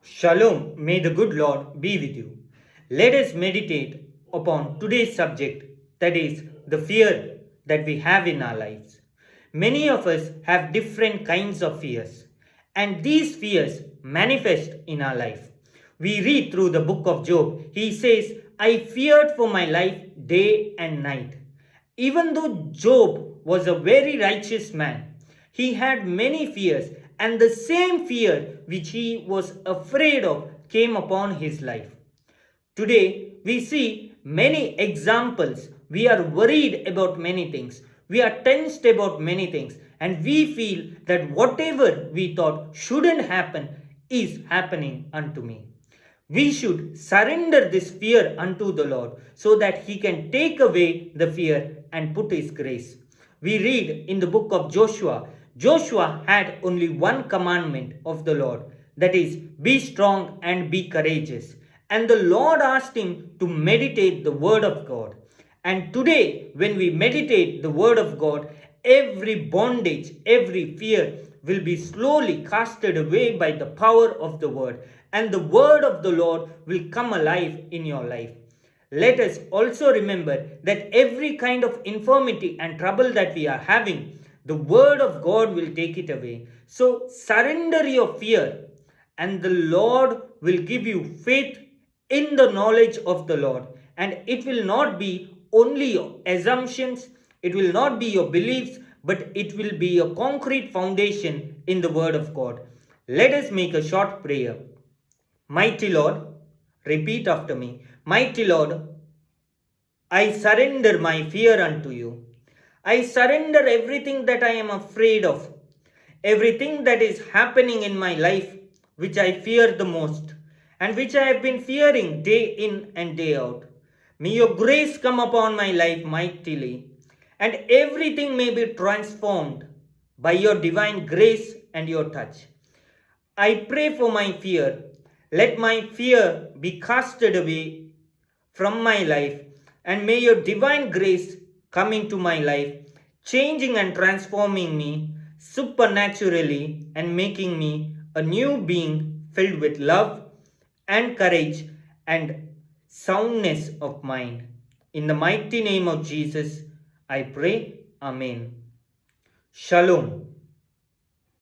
Shalom, may the good Lord be with you. Let us meditate upon today's subject, that is, the fear that we have in our lives. Many of us have different kinds of fears, and these fears manifest in our life. We read through the book of Job, he says, I feared for my life day and night. Even though Job was a very righteous man, he had many fears, and the same fear which he was afraid of came upon his life. Today, we see many examples. We are worried about many things. We are tensed about many things. And we feel that whatever we thought shouldn't happen is happening unto me. We should surrender this fear unto the Lord so that He can take away the fear and put His grace. We read in the book of Joshua, Joshua had only one commandment of the Lord, that is, be strong and be courageous. And the Lord asked him to meditate the word of God. And today, when we meditate the word of God, every bondage, every fear will be slowly casted away by the power of the word, and the word of the Lord will come alive in your life. Let us also remember that every kind of infirmity and trouble that we are having, the word of God will take it away. So surrender your fear, and the Lord will give you faith in the knowledge of the Lord. And it will not be only your assumptions, it will not be your beliefs, but it will be a concrete foundation in the Word of God. Let us make a short prayer. Mighty Lord, repeat after me. Mighty Lord, I surrender my fear unto you. I surrender everything that I am afraid of, everything that is happening in my life which I fear the most, and which I have been fearing day in and day out. May your grace come upon my life mightily, and everything may be transformed by your divine grace and your touch. I pray for my fear. Let my fear be casted away from my life, and may your divine grace come into my life, changing and transforming me supernaturally and making me a new being filled with love and courage and soundness of mind. In the mighty name of Jesus, I pray. Amen. Shalom.